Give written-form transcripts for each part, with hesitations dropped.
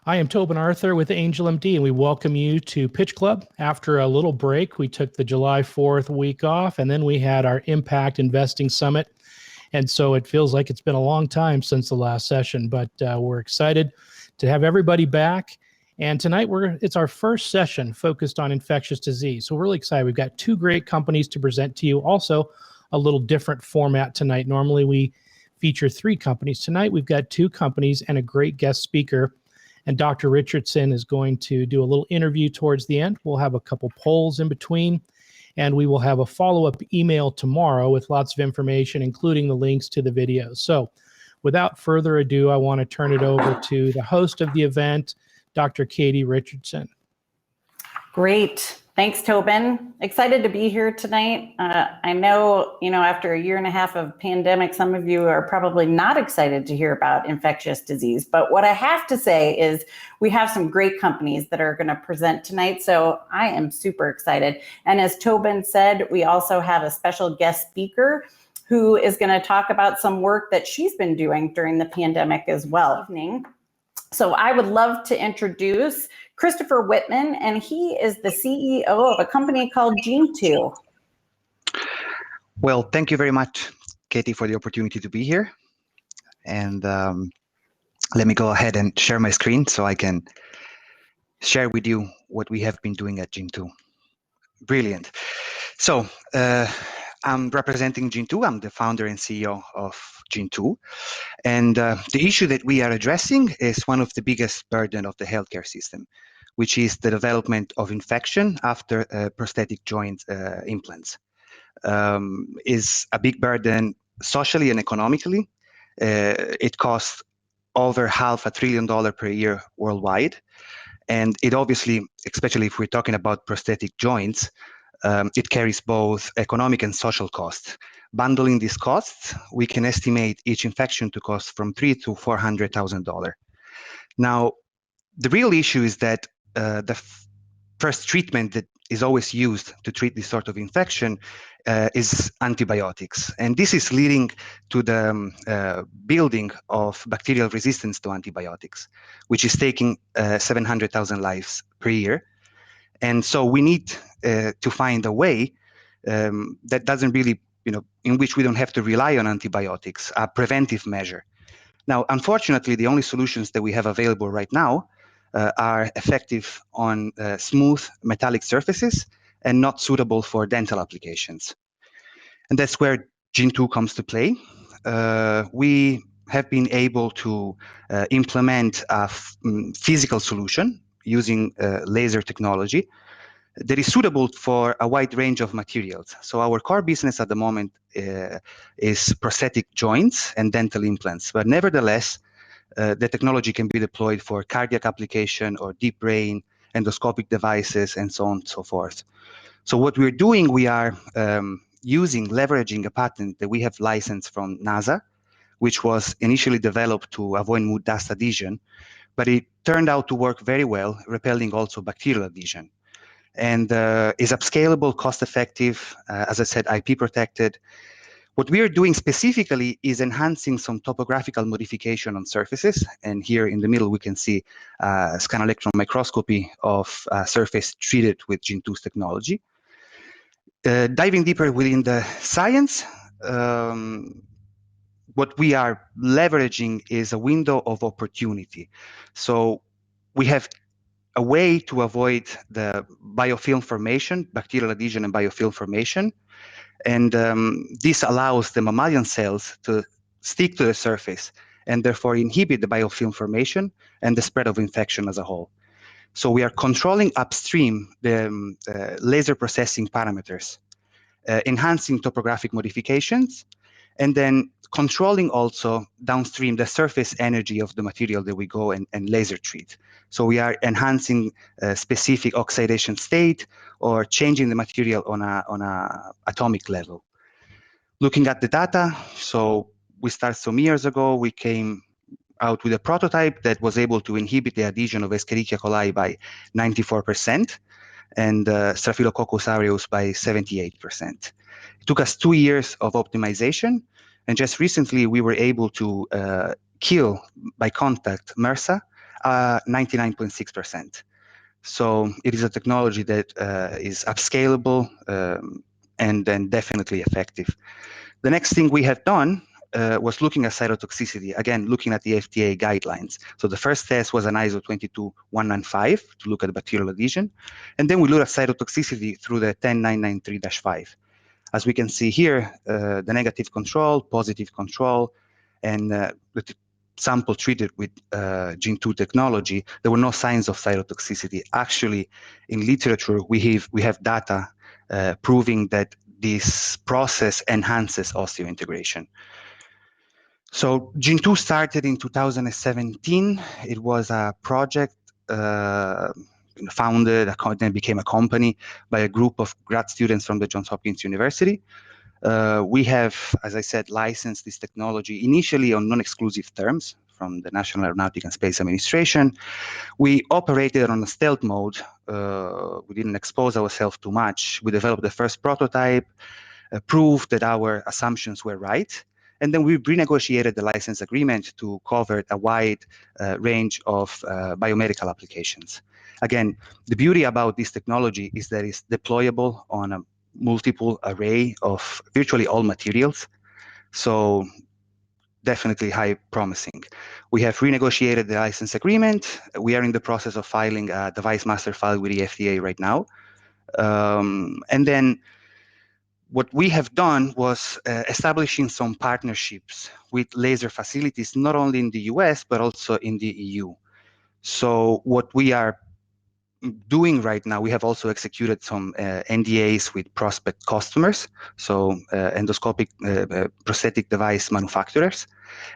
I am Tobin Arthur with AngelMD, and we welcome you to Pitch Club. After a little break, we took the July 4th week off, and then we had our Impact Investing Summit. And so it feels like it's been a long time since the last session, but we're excited to have everybody back. And tonight, it's our first session focused on infectious disease. So we're really excited. We've got two great companies to present to you. Also, a little different format tonight. Normally, we feature three companies. Tonight, we've got two companies and a great guest speaker. And Dr. Richardson is going to do a little interview towards the end. We'll have a couple polls in between, and we will have a follow-up email tomorrow with lots of information, including the links to the videos. So without further ado, I want to turn it over to the host of the event, Dr. Katie Richardson. Great. Thanks, Tobin. Excited to be here tonight. I know, after a year and a half of pandemic, some of you are probably not excited to hear about infectious disease. But what I have to say is we have some great companies that are going to present tonight. So I am super excited. And as Tobin said, we also have a special guest speaker who is going to talk about some work that she's been doing during the pandemic as well. So I would love to introduce Christopher Whitman, and he is the CEO of a company called Gentoo. Well, thank you very much, Katie, for the opportunity to be here. And let me go ahead and share my screen so I can share with you what we have been doing at Gentoo. Brilliant. So I'm representing Gentoo. I'm the founder and CEO of Gentoo. And the issue that we are addressing is one of the biggest burden of the healthcare system, which is the development of infection after prosthetic joint implants. Is a big burden socially and economically. It costs over $500 billion per year worldwide. And it obviously, especially if we're talking about prosthetic joints, it carries both economic and social costs. Bundling these costs, we can estimate each infection to cost from $300,000 to $400,000. Now, the real issue is that the first treatment that is always used to treat this sort of infection is antibiotics. And this is leading to the building of bacterial resistance to antibiotics, which is taking 700,000 lives per year. And so we need to find a way that doesn't really, in which we don't have to rely on antibiotics, a preventive measure. Now, unfortunately, the only solutions that we have available right now are effective on smooth metallic surfaces and not suitable for dental applications. And that's where Gentoo comes to play. We have been able to implement a physical solution using laser technology that is suitable for a wide range of materials. So our core business at the moment is prosthetic joints and dental implants, but nevertheless, the technology can be deployed for cardiac application or deep brain, endoscopic devices, and so on and so forth. So what we're doing, we are leveraging a patent that we have licensed from NASA, which was initially developed to avoid mood dust adhesion, but it turned out to work very well, repelling also bacterial adhesion. And is upscalable, cost-effective, as I said, IP protected. What we are doing specifically is enhancing some topographical modification on surfaces. And here in the middle, we can see scan electron microscopy of a surface treated with Gentoo's technology. Diving deeper within the science, what we are leveraging is a window of opportunity. So we have a way to avoid the biofilm formation, bacterial adhesion and biofilm formation. And this allows the mammalian cells to stick to the surface and therefore inhibit the biofilm formation and the spread of infection as a whole. So we are controlling upstream the laser processing parameters, enhancing topographic modifications, and then controlling also downstream the surface energy of the material that we go and laser treat. So we are enhancing a specific oxidation state or changing the material on a atomic level. Looking at the data, so we started some years ago, we came out with a prototype that was able to inhibit the adhesion of Escherichia coli by 94% and Staphylococcus aureus by 78%. It took us 2 years of optimization, and just recently we were able to kill by contact MRSA 99.6%. So it is a technology that is upscalable and then definitely effective. The next thing we have done was looking at cytotoxicity, again, looking at the FDA guidelines. So the first test was an ISO 22195 to look at bacterial adhesion. And then we looked at cytotoxicity through the 10993-5. As we can see here, the negative control, positive control, and the sample treated with Gentoo technology, there were no signs of cytotoxicity. Actually, in literature, we have data proving that this process enhances osteointegration. So Gentoo started in 2017. It was a project founded, then became a company by a group of grad students from the Johns Hopkins University. We have, as I said, licensed this technology initially on non-exclusive terms from the National Aeronautic and Space Administration. We operated on a stealth mode. We didn't expose ourselves too much. We developed the first prototype, proved that our assumptions were right, and then we renegotiated the license agreement to cover a wide range of biomedical applications. Again, the beauty about this technology is that it's deployable on a multiple array of virtually all materials. So definitely high promising. We have renegotiated the license agreement. We are in the process of filing a device master file with the FDA right now. And then what we have done was establishing some partnerships with laser facilities, not only in the US, but also in the EU. So what we are doing right now, we have also executed some NDAs with prospect customers, so endoscopic prosthetic device manufacturers.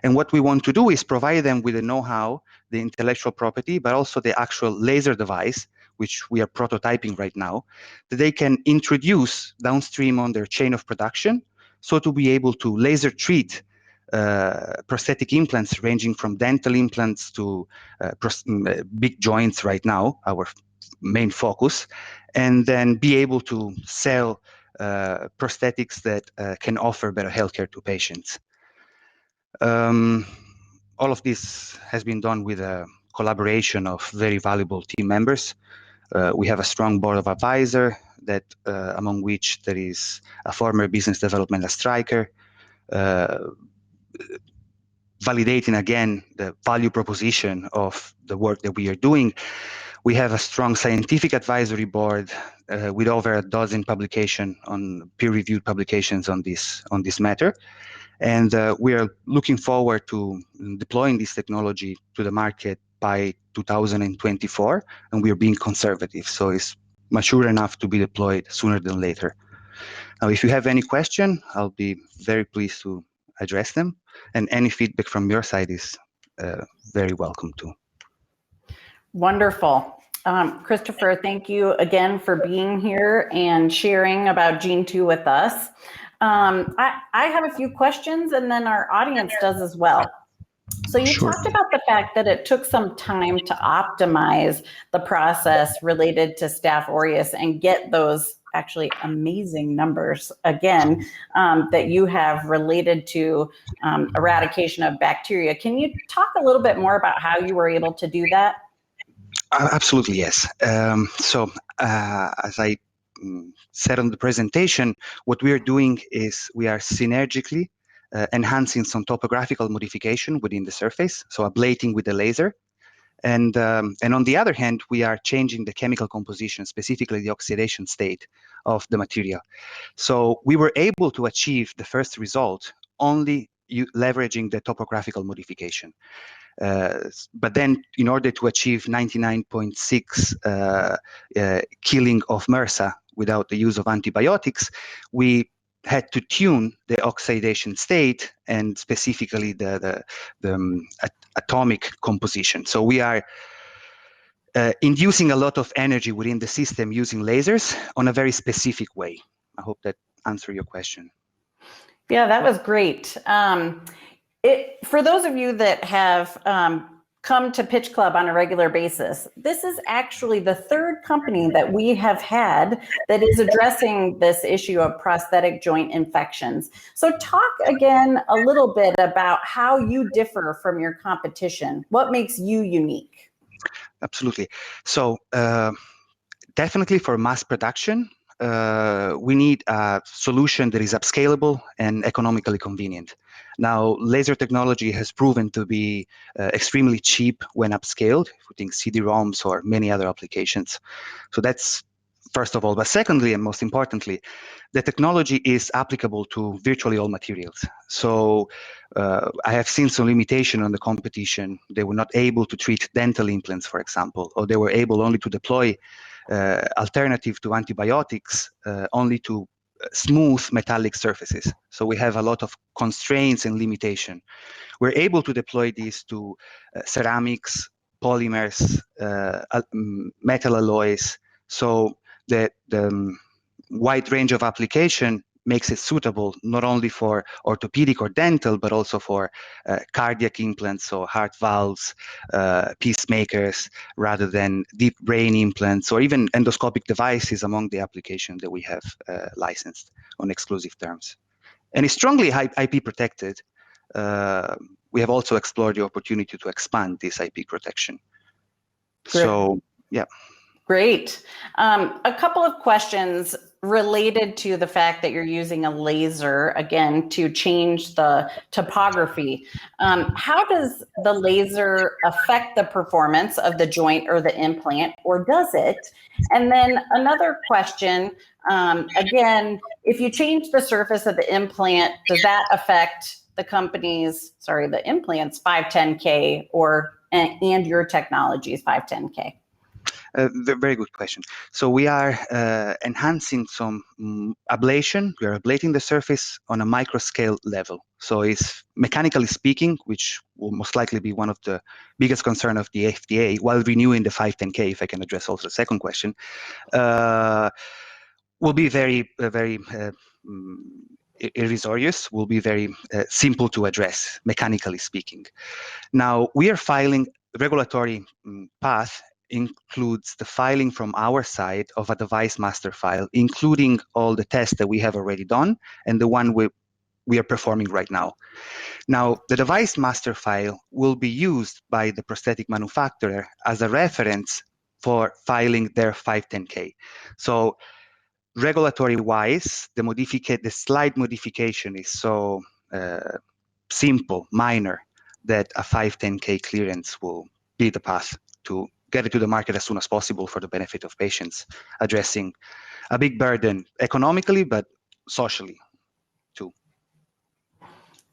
And what we want to do is provide them with the know-how, the intellectual property, but also the actual laser device, which we are prototyping right now, that they can introduce downstream on their chain of production, so to be able to laser treat prosthetic implants ranging from dental implants to big joints right now, our main focus, and then be able to sell prosthetics that can offer better healthcare to patients. All of this has been done with a collaboration of very valuable team members. We have a strong board of advisors, that among which there is a former business development striker, validating again the value proposition of the work that we are doing. We have a strong scientific advisory board with over a dozen peer-reviewed publications on this matter. And we are looking forward to deploying this technology to the market by 2024, and we are being conservative, so it's mature enough to be deployed sooner than later. Now, if you have any question, I'll be very pleased to address them, and any feedback from your side is very welcome too. Wonderful. Christopher, thank you again for being here and sharing about Gentoo with us. I have a few questions, and then our audience does as well. So you talked about the fact that it took some time to optimize the process related to Staph aureus and get those actually amazing numbers, again, that you have related to eradication of bacteria. Can you talk a little bit more about how you were able to do that? Absolutely, yes. So as I said on the presentation, what we are doing is we are synergically enhancing some topographical modification within the surface, so ablating with the laser. And on the other hand, we are changing the chemical composition, specifically the oxidation state of the material. So we were able to achieve the first result only leveraging the topographical modification. But then in order to achieve 99.6 killing of MRSA without the use of antibiotics, we had to tune the oxidation state and specifically the atomic composition. So we are inducing a lot of energy within the system using lasers on a very specific way. I hope that answered your question. Yeah, that was great. For those of you that have come to Pitch Club on a regular basis, this is actually the third company that we have had that is addressing this issue of prosthetic joint infections. So talk again a little bit about how you differ from your competition. What makes you unique? Absolutely. So definitely for mass production, we need a solution that is upscalable and economically convenient. Now, laser technology has proven to be extremely cheap when upscaled, if we think CD-ROMs or many other applications. So that's first of all. But secondly, and most importantly, the technology is applicable to virtually all materials. So I have seen some limitation on the competition. They were not able to treat dental implants, for example, or they were able only to deploy alternative to antibiotics only to smooth metallic surfaces. So we have a lot of constraints and limitation. We're able to deploy these to ceramics, polymers, metal alloys. So the wide range of application makes it suitable not only for orthopedic or dental, but also for cardiac implants, so heart valves, pacemakers, rather than deep brain implants, or even endoscopic devices among the applications that we have licensed on exclusive terms. And it's strongly IP protected. We have also explored the opportunity to expand this IP protection. Great. So, yeah. Great. A couple of questions related to the fact that you're using a laser, again, to change the topography. How does the laser affect the performance of the joint or the implant, or does it? And then another question, again, if you change the surface of the implant, does that affect the company's, the implant's 510K and your technology's 510K? Very good question. So we are enhancing some ablation. We are ablating the surface on a microscale level. So it's mechanically speaking, which will most likely be one of the biggest concern of the FDA, while renewing the 510K, if I can address also the second question, will be very irrisorious, will be very simple to address, mechanically speaking. Now, we are filing regulatory path includes the filing from our side of a device master file, including all the tests that we have already done and the one we are performing right now. Now, the device master file will be used by the prosthetic manufacturer as a reference for filing their 510K. So regulatory-wise, the slight modification is so simple, minor, that a 510K clearance will be the path to get it to the market as soon as possible for the benefit of patients, addressing a big burden economically, but socially too.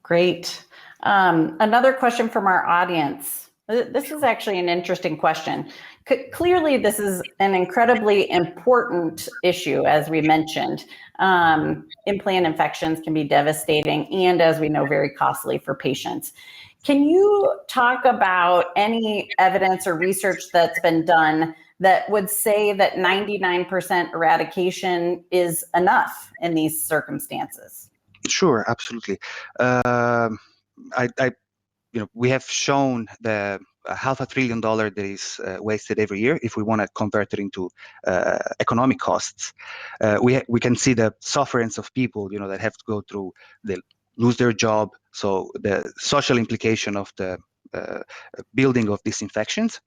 Great. Another question from our audience. This is actually an interesting question. Clearly, this is an incredibly important issue, as we mentioned. Implant infections can be devastating and, as we know, very costly for patients. Can you talk about any evidence or research that's been done that would say that 99% eradication is enough in these circumstances? Sure, absolutely. We have shown the $500 billion that is wasted every year. If we want to convert it into economic costs, we can see the sufferance of people, that have to go through, they lose their job. So the social implication of the building of these infections.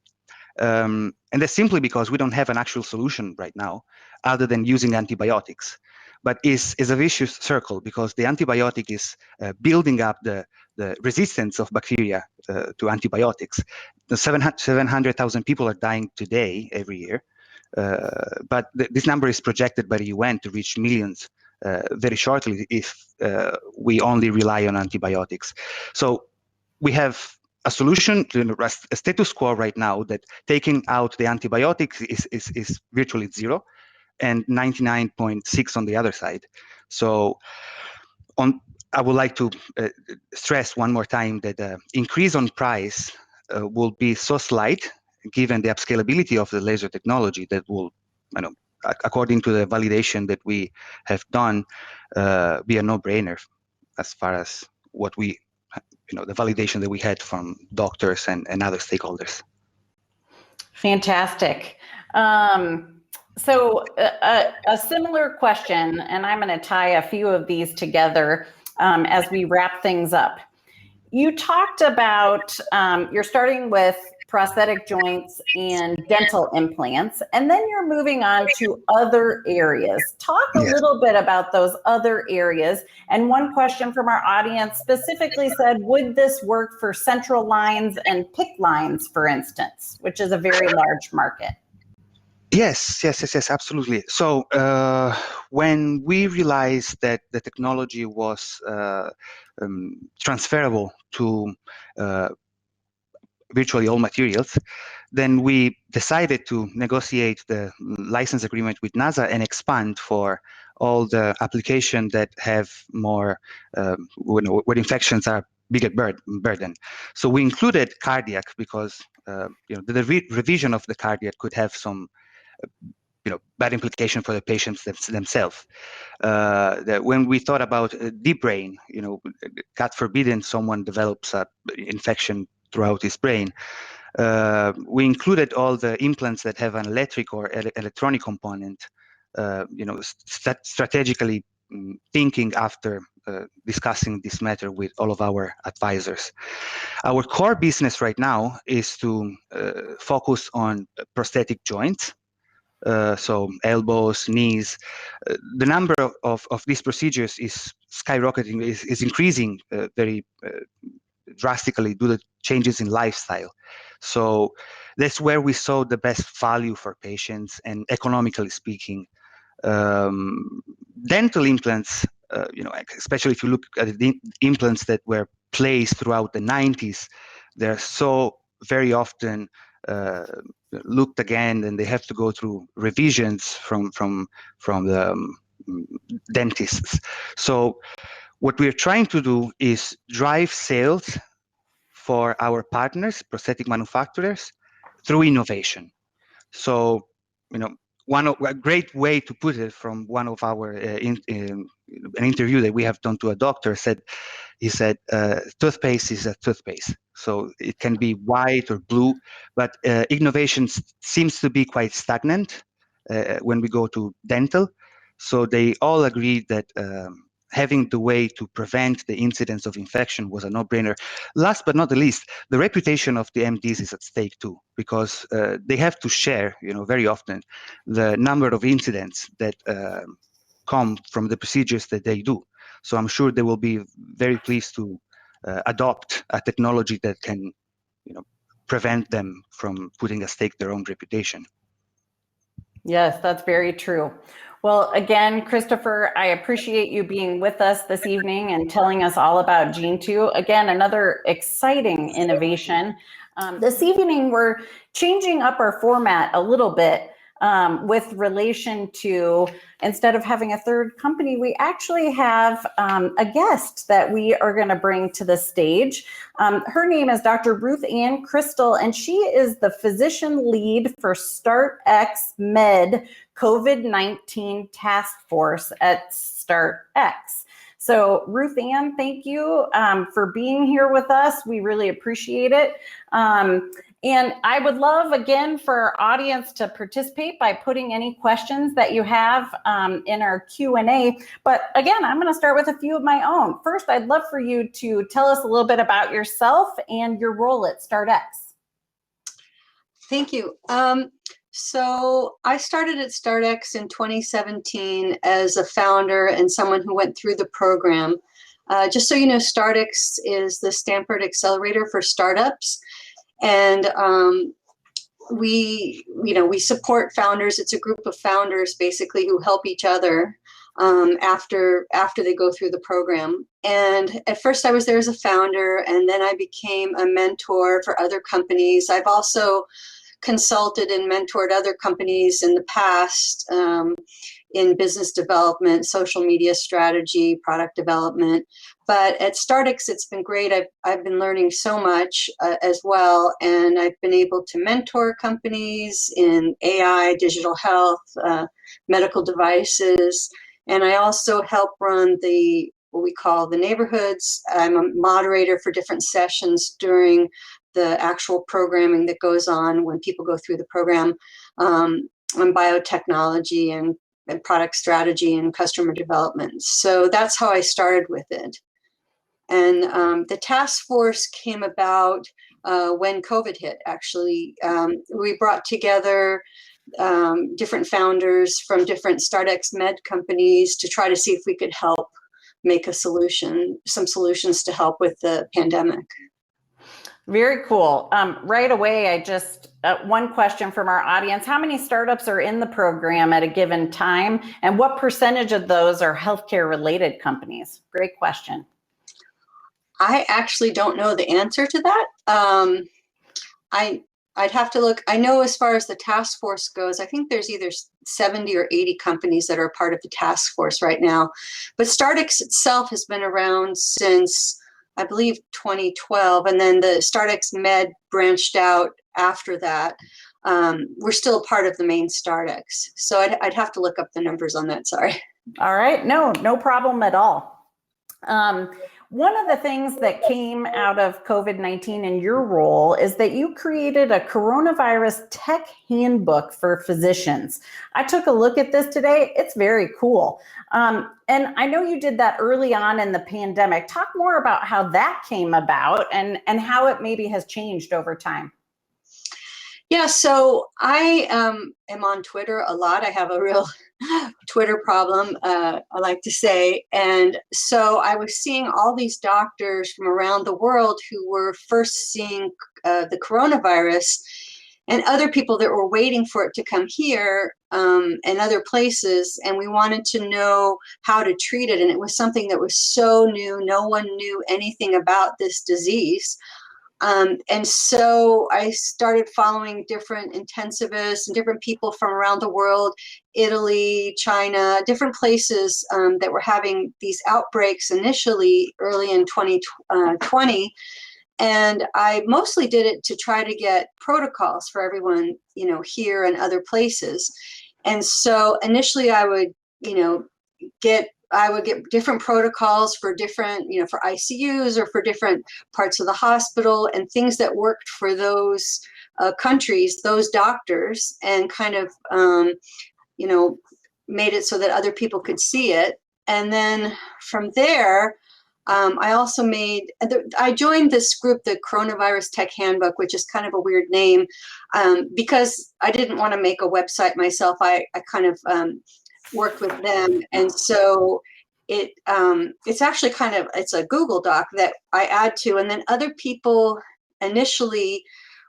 And that's simply because we don't have an actual solution right now, other than using antibiotics. But is a vicious circle, because the antibiotic is building up the resistance of bacteria to antibiotics. The 700,000 people are dying today every year, but this number is projected by the UN to reach millions very shortly if we only rely on antibiotics. So we have a solution to a status quo right now that taking out the antibiotics is virtually zero, and 99.6 on the other side. So I would like to stress one more time that the increase on price will be so slight, given the upscalability of the laser technology, that will, according to the validation that we have done, be a no-brainer as far as what we, the validation that we had from doctors and other stakeholders. Fantastic. So a similar question, and I'm going to tie a few of these together as we wrap things up. You talked about, you're starting with prosthetic joints, and dental implants. And then you're moving on to other areas. Talk a little bit about those other areas. And one question from our audience specifically said, would this work for central lines and PICC lines, for instance, which is a very large market? Yes, absolutely. So when we realized that the technology was transferable to virtually all materials, then we decided to negotiate the license agreement with NASA and expand for all the applications that have more, where infections are bigger burden. So we included cardiac because the revision of the cardiac could have some bad implication for the patients themselves. That when we thought about deep brain, God forbid someone develops an infection throughout his brain, we included all the implants that have an electric or electronic component, strategically thinking after discussing this matter with all of our advisors. Our core business right now is to focus on prosthetic joints. So elbows, knees, the number of these procedures is skyrocketing, is increasing very drastically due to changes in lifestyle. So that's where we saw the best value for patients and economically speaking. Dental implants, especially if you look at the implants that were placed throughout the 90s, they're so very often looked again, and they have to go through revisions from the dentists. So what we're trying to do is drive sales for our partners, prosthetic manufacturers, through innovation. So, a great way to put it from one of our an interview that we have done to a doctor he said, toothpaste is a toothpaste. So it can be white or blue, but innovation seems to be quite stagnant when we go to dental. So they all agreed that having the way to prevent the incidence of infection was a no-brainer. Last but not the least, the reputation of the MDs is at stake too, because they have to share, very often, the number of incidents that come from the procedures that they do. So I'm sure they will be very pleased to adopt a technology that can, prevent them from putting at stake their own reputation. Yes, that's very true. Well, again, Christopher, I appreciate you being with us this evening and telling us all about Gentoo. Again, another exciting innovation. This evening, we're changing up our format a little bit with relation to, instead of having a third company, we actually have a guest that we are going to bring to the stage. Her name is Dr. Ruth Ann Crystal, and she is the physician lead for StartX Med COVID-19 Task Force at StartX. So Ruth Ann, thank you for being here with us. We really appreciate it. And I would love, again, for our audience to participate by putting any questions that you have in our Q&A. But again, I'm going to start with a few of my own. First, I'd love for you to tell us a little bit about yourself and your role at StartX. Thank you. So I started at StartX in 2017 as a founder and someone who went through the program. Just so you know, StartX is the Stanford accelerator for startups. And we support founders. It's a group of founders basically who help each other after they go through the program. And at first I was there as a founder, and then I became a mentor for other companies. I've also consulted and mentored other companies in the past in business development, social media strategy, product development. But at StartX, it's been great. I've been learning so much as well, and I've been able to mentor companies in AI, digital health, medical devices, and I also help run what we call the neighborhoods. I'm a moderator for different sessions during the actual programming that goes on when people go through the program on biotechnology and product strategy and customer development. So that's how I started with it. And the task force came about when COVID hit, actually. We brought together different founders from different StartX med companies to try to see if we could help make some solutions to help with the pandemic. Very cool. Right away, I just, one question from our audience. How many startups are in the program at a given time? And what percentage of those are healthcare related companies? Great question. I actually don't know the answer to that. I'd have to look. I know as far as the task force goes, I think there's either 70 or 80 companies that are part of the task force right now. But StartX itself has been around since, I believe, 2012. And then the StartX Med branched out after that. We're still part of the main StartX. So I'd have to look up the numbers on that. Sorry. All right. No problem at all. One of the things that came out of COVID-19 in your role is that you created a coronavirus tech handbook for physicians. I took a look at this today. It's very cool. And I know you did that early on in the pandemic. Talk more about how that came about and how it maybe has changed over time. Yeah, so I am on Twitter a lot. I have a real Twitter problem, I like to say. And so I was seeing all these doctors from around the world who were first seeing the coronavirus, and other people that were waiting for it to come here and other places. And we wanted to know how to treat it. And it was something that was so new. No one knew anything about this disease. And so I started following different intensivists and different people from around the world, Italy, China, different places that were having these outbreaks initially early in 2020. And I mostly did it to try to get protocols for everyone, here and other places. And so initially I would, get different protocols for different, for ICUs or for different parts of the hospital and things that worked for those countries, those doctors, and kind of, made it so that other people could see it. And then from there, I joined this group, the Coronavirus Tech Handbook, which is kind of a weird name, because I didn't want to make a website myself. I kind of worked with them. And so it's actually it's a Google Doc that I add to, and then other people initially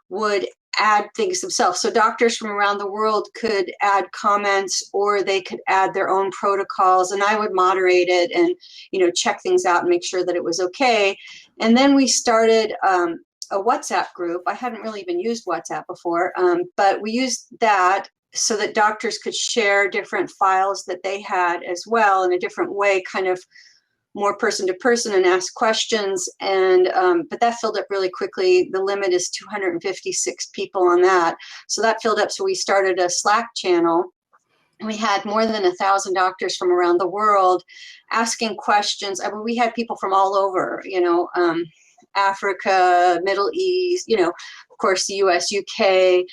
would add things themselves. So doctors from around the world could add comments, or they could add their own protocols, and I would moderate it and, check things out and make sure that it was okay. And then we started a WhatsApp group. I hadn't really even used WhatsApp before, but we used that so that doctors could share different files that they had as well in a different way, kind of more person to person, and ask questions. And but that filled up really quickly. The limit is 256 people on that. So that filled up. So we started a Slack channel. We had more than 1,000 doctors from around the world asking questions. I mean, we had people from all over, Africa, Middle East, of course, the US, UK,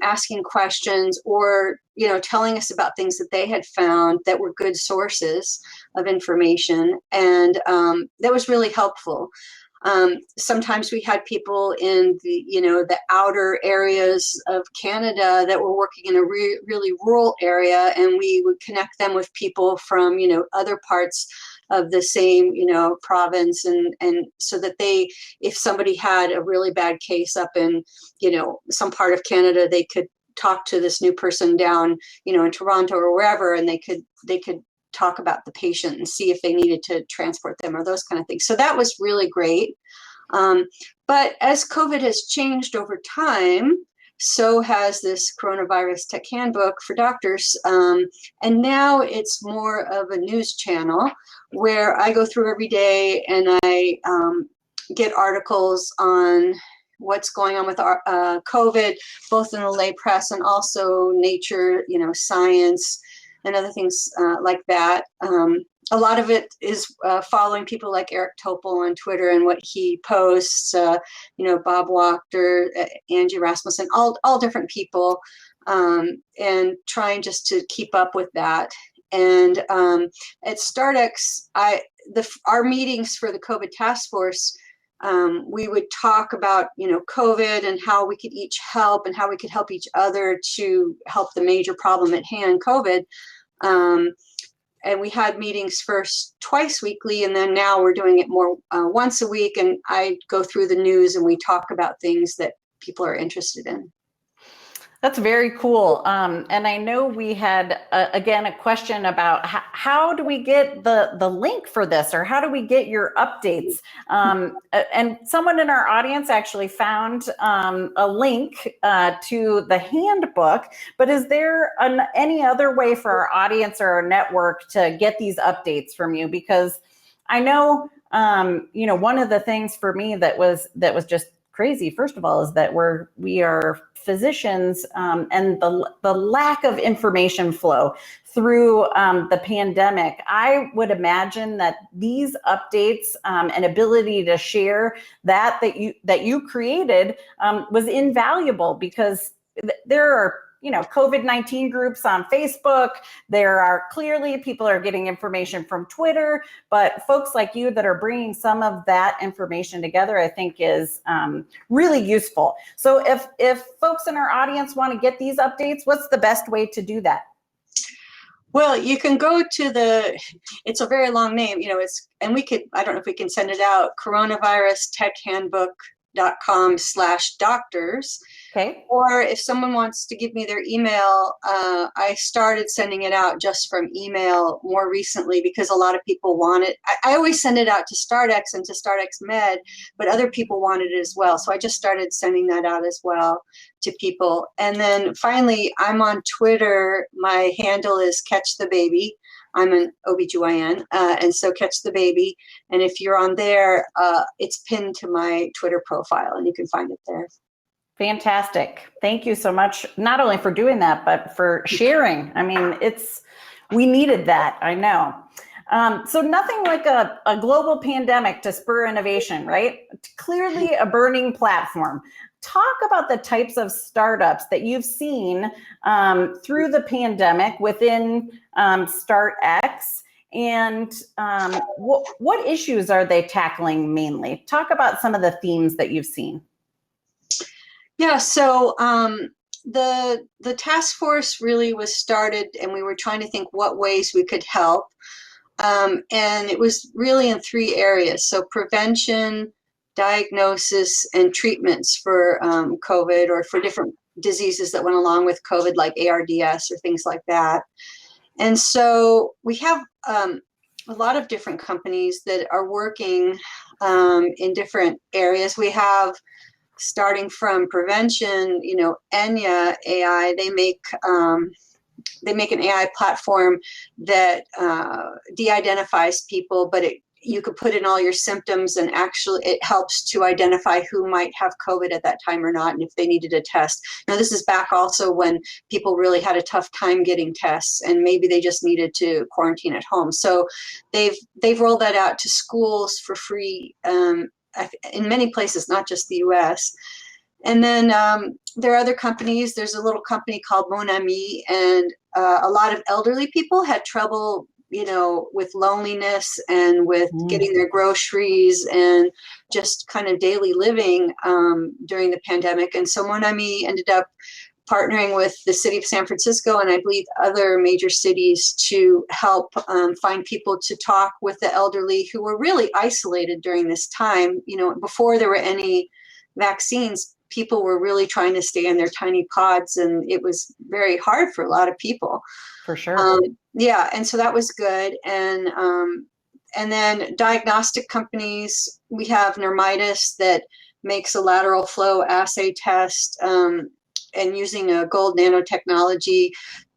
asking questions, or, telling us about things that they had found that were good sources of information. And that was really helpful. Sometimes we had people in the outer areas of Canada that were working in a really rural area, and we would connect them with people from, other parts of the same, province, and so that if somebody had a really bad case up in, some part of Canada, they could talk to this new person down, in Toronto or wherever, and they could talk about the patient and see if they needed to transport them or those kind of things. So that was really great. But as COVID has changed over time, so has this Coronavirus Tech Handbook for doctors. And now it's more of a news channel where I go through every day and I get articles on what's going on with COVID, both in the lay press and also Nature, Science, and other things like that. A lot of it is following people like Eric Topol on Twitter and what he posts, Bob Wachter, Angie Rasmussen, all different people, and trying just to keep up with that. And at StartX, our meetings for the COVID task force, we would talk about, COVID and how we could each help and how we could help each other to help the major problem at hand, COVID. And we had meetings first twice weekly, and then now we're doing it more once a week. And I go through the news and we talk about things that people are interested in. That's very cool. And I know we had, again, a question about how do we get the link for this, or how do we get your updates? And someone in our audience actually found a link to the handbook, but is there any other way for our audience or our network to get these updates from you? Because I know, one of the things for me that was just crazy, first of all, is that we are physicians, and the lack of information flow through the pandemic. I would imagine that these updates and ability to share that you created was invaluable, because there are COVID-19 groups on Facebook. There are clearly people are getting information from Twitter, but folks like you that are bringing some of that information together, I think is really useful. So if folks in our audience want to get these updates, what's the best way to do that? Well, you can go to it's a very long name, I don't know if we can send it out, coronavirus tech handbook.com/doctors. Okay. Or if someone wants to give me their email, I started sending it out just from email more recently because a lot of people want it. I always send it out to StartX and to StartX Med, but other people wanted it as well. So I just started sending that out as well to people. And then finally, I'm on Twitter. My handle is Catch the Baby. I'm an OBGYN, and so Catch the Baby. And if you're on there, it's pinned to my Twitter profile, and you can find it there. Fantastic. Thank you so much, not only for doing that, but for sharing. I mean, we needed that, I know. So nothing like a global pandemic to spur innovation, right? Clearly a burning platform. Talk about the types of startups that you've seen through the pandemic within StartX, and what issues are they tackling mainly? Talk about some of the themes that you've seen. Yeah, so the task force really was started, and we were trying to think what ways we could help. And it was really in 3 areas. So prevention, diagnosis, and treatments for COVID, or for different diseases that went along with COVID, like ARDS or things like that. And so we have a lot of different companies that are working in different areas. We have, starting from prevention, Enya AI, they make an AI platform that de-identifies people, but you could put in all your symptoms, and actually it helps to identify who might have COVID at that time or not, and if they needed a test. Now, this is back also when people really had a tough time getting tests, and maybe they just needed to quarantine at home. So they've rolled that out to schools for free in many places, not just the US. And then there are other companies. There's a little company called Mon Ami, and a lot of elderly people had trouble, with loneliness and with getting their groceries and just kind of daily living during the pandemic. And so Mon Ami ended up partnering with the city of San Francisco, and I believe other major cities, to help find people to talk with the elderly who were really isolated during this time. Before there were any vaccines, people were really trying to stay in their tiny pods, and it was very hard for a lot of people. For sure. Yeah, and so that was good. And then diagnostic companies, we have Nermitis that makes a lateral flow assay test, and using a gold nanotechnology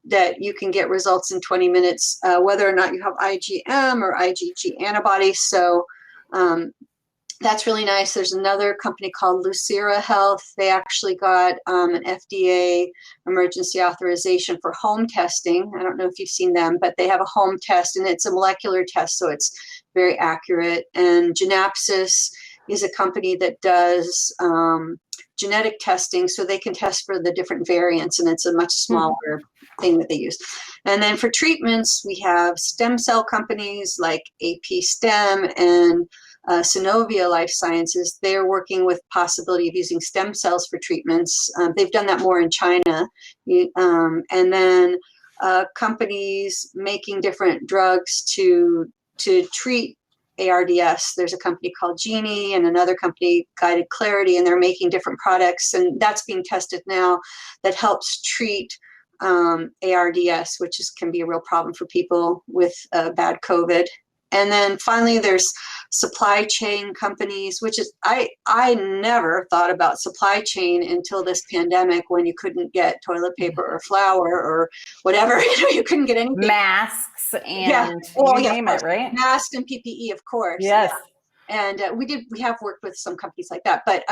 that you can get results in 20 minutes, whether or not you have IgM or IgG antibodies. So that's really nice. There's another company called Lucira Health. They actually got an FDA emergency authorization for home testing. I don't know if you've seen them, but they have a home test, and it's a molecular test, so it's very accurate. And Genetoo is a company that does genetic testing so they can test for the different variants, and it's a much smaller thing that they use. And then for treatments, we have stem cell companies like AP Stem and Synovia Life Sciences. They're working with possibility of using stem cells for treatments. They've done that more in China. And then companies making different drugs to treat ARDS. There's a company called Genie and another company, Guided Clarity, and they're making different products, and that's being tested now that helps treat ARDS, which can be a real problem for people with bad COVID. And then finally, there's supply chain companies, which is, I never thought about supply chain until this pandemic, when you couldn't get toilet paper or flour or whatever, you couldn't get anything. Masks and you name it, right? Masks and PPE, of course. Yes. Yeah. And we have worked with some companies like that, but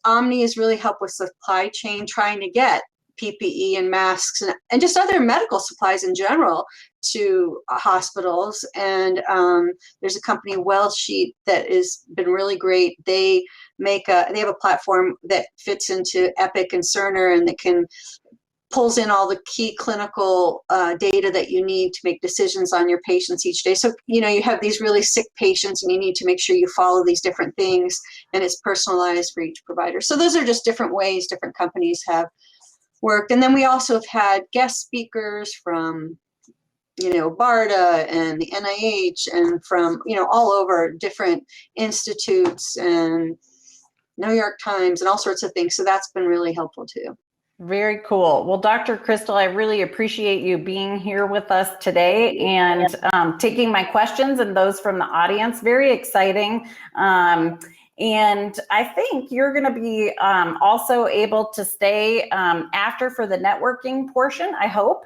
Omni has really helped with supply chain, trying to get PPE and masks and just other medical supplies in general to hospitals. And there's a company, Wellsheet, that has been really great. They have a platform that fits into Epic and Cerner, and that pulls in all the key clinical data that you need to make decisions on your patients each day. So, you have these really sick patients and you need to make sure you follow these different things, and it's personalized for each provider. So those are just different ways different companies have worked. And then we also have had guest speakers from, BARDA and the NIH and from, all over different institutes and New York Times and all sorts of things. So that's been really helpful too. Very cool. Well, Dr. Crystal, I really appreciate you being here with us today and taking my questions and those from the audience. Very exciting. And I think you're going to be also able to stay after for the networking portion, I hope.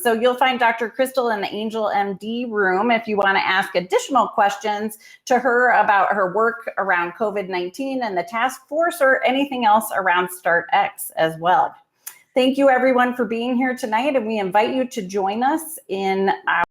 So you'll find Dr. Crystal in the AngelMD room if you want to ask additional questions to her about her work around COVID-19 and the task force, or anything else around StartX as well. Thank you everyone for being here tonight, and we invite you to join us in our